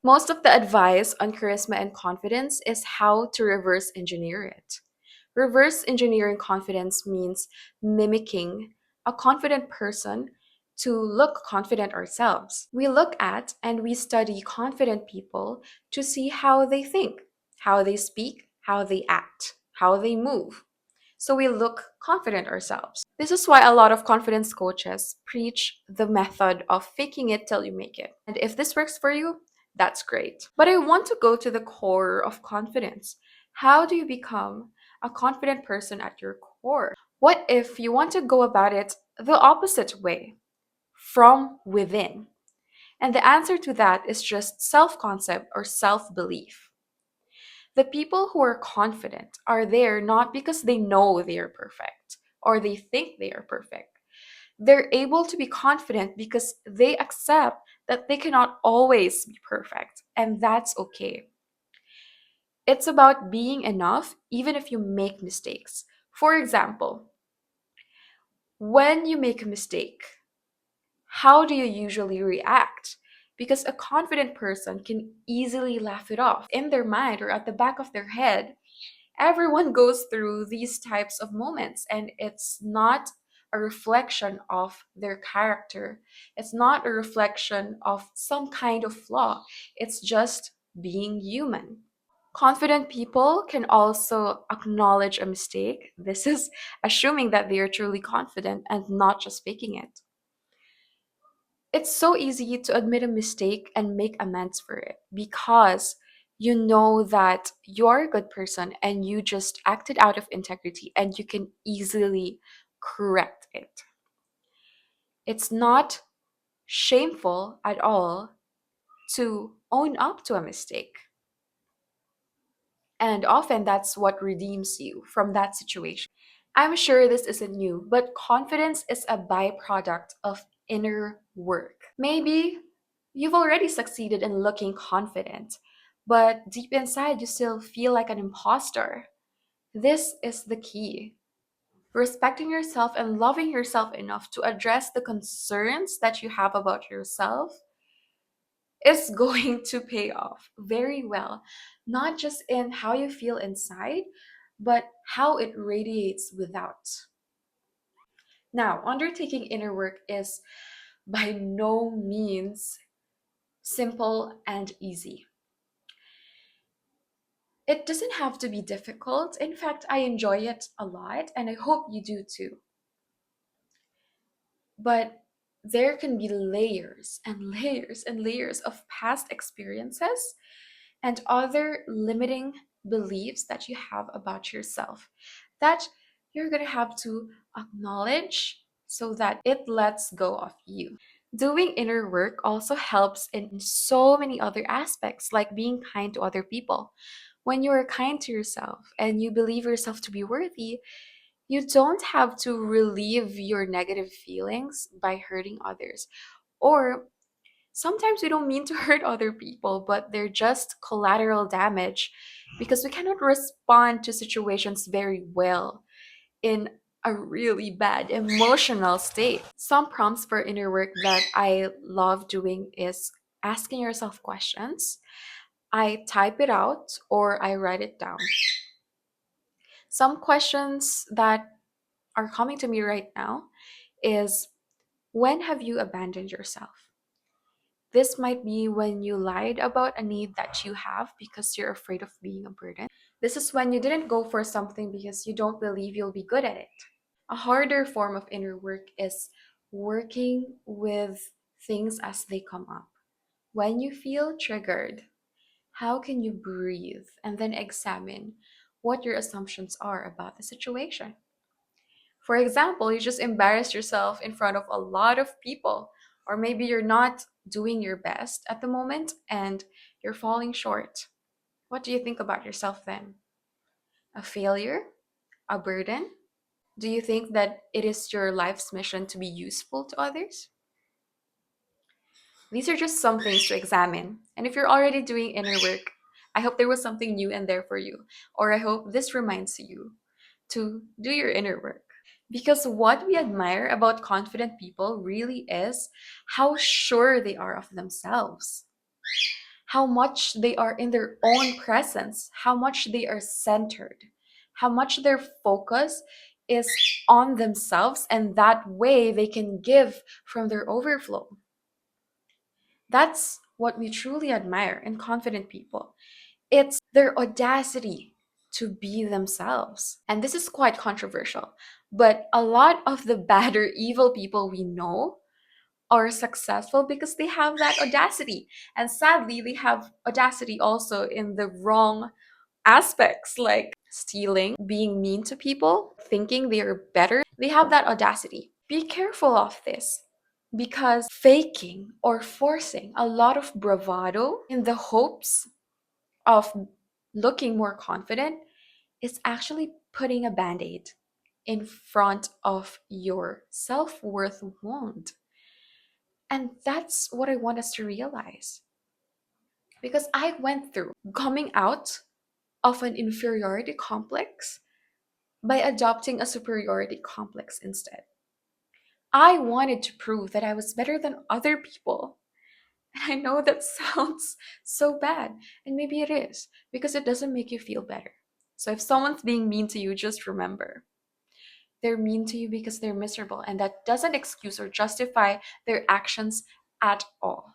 Most of the advice on charisma and confidence is how to reverse engineer it. Reverse engineering confidence means mimicking a confident person to look confident ourselves. We look at and we study confident people to see how they think, how they speak, how they act, how they move. So we look confident ourselves. This is why a lot of confidence coaches preach the method of faking it till you make it. And if this works for you, that's great. But I want to go to the core of confidence. How do you become a confident person at your core? What if you want to go about it the opposite way, from within? And the answer to that is just self-concept or self-belief. The people who are confident are there not because they know they are perfect or they think they are perfect. They're able to be confident because they accept that they cannot always be perfect, and that's okay. It's about being enough even if you make mistakes. For example, when you make a mistake, how do you usually react? Because a confident person can easily laugh it off. In their mind or at the back of their head, everyone goes through these types of moments, and it's not a reflection of their character. It's not a reflection of some kind of flaw. It's just being human. Confident people can also acknowledge a mistake. This is assuming that they are truly confident and not just faking it. It's so easy to admit a mistake and make amends for it because you know that you're a good person and you just acted out of integrity and you can easily correct it. It's not shameful at all to own up to a mistake. And often that's what redeems you from that situation. I'm sure this isn't new, but confidence is a byproduct of inner work. Maybe you've already succeeded in looking confident, but deep inside you still feel like an imposter. This is the key. Respecting yourself and loving yourself enough to address the concerns that you have about yourself is going to pay off very well, not just in how you feel inside, but how it radiates without. Now, undertaking inner work is by no means simple and easy. It doesn't have to be difficult. In fact, I enjoy it a lot, and I hope you do too. But there can be layers and layers and layers of past experiences and other limiting beliefs that you have about yourself that you're going to have to acknowledge so that it lets go of you. Doing inner work also helps in so many other aspects, like being kind to other people. When you are kind to yourself and you believe yourself to be worthy, you don't have to relieve your negative feelings by hurting others. Or sometimes we don't mean to hurt other people, but they're just collateral damage because we cannot respond to situations very well in a really bad emotional state. Some prompts for inner work that I love doing is asking yourself questions. I type it out or I write it down. Some questions that are coming to me right now is, when have you abandoned yourself? This might be when you lied about a need that you have because you're afraid of being a burden. This is when you didn't go for something because you don't believe you'll be good at it. A harder form of inner work is working with things as they come up. When you feel triggered, how can you breathe and then examine what your assumptions are about the situation? For example, you just embarrassed yourself in front of a lot of people, or maybe you're not doing your best at the moment and you're falling short. What do you think about yourself then? A failure? A burden? Do you think that it is your life's mission to be useful to others? These are just some things to examine. And if you're already doing inner work, I hope there was something new in there for you. Or I hope this reminds you to do your inner work. Because what we admire about confident people really is how sure they are of themselves. how much they are in their own presence, how much they are centered, how much their focus is on themselves, and that way they can give from their overflow. That's what we truly admire in confident people. It's their audacity to be themselves. And this is quite controversial, but a lot of the bad or evil people we know are successful because they have that audacity. And sadly, they have audacity also in the wrong aspects, like stealing, being mean to people, thinking they are better. They have that audacity. Be careful of this, because faking or forcing a lot of bravado in the hopes of looking more confident is actually putting a band-aid in front of your self-worth wound. And that's what I want us to realize. Because I went through coming out of an inferiority complex by adopting a superiority complex instead. I wanted to prove that I was better than other people. And I know that sounds so bad, and maybe it is, because it doesn't make you feel better. So if someone's being mean to you, just remember, they're mean to you because they're miserable, and that doesn't excuse or justify their actions at all.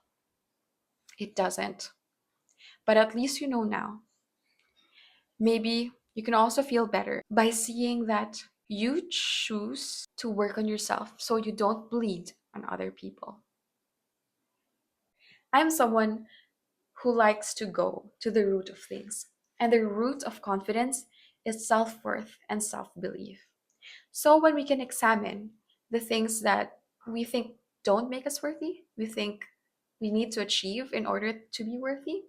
It doesn't. But at least you know now. Maybe you can also feel better by seeing that you choose to work on yourself so you don't bleed on other people. I'm someone who likes to go to the root of things. And the root of confidence is self-worth and self-belief. So when we can examine the things that we think don't make us worthy, we think we need to achieve in order to be worthy,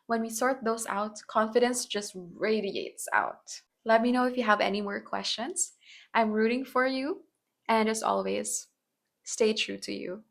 when we sort those out, confidence just radiates out. Let me know if you have any more questions. I'm rooting for you. And as always, stay true to you.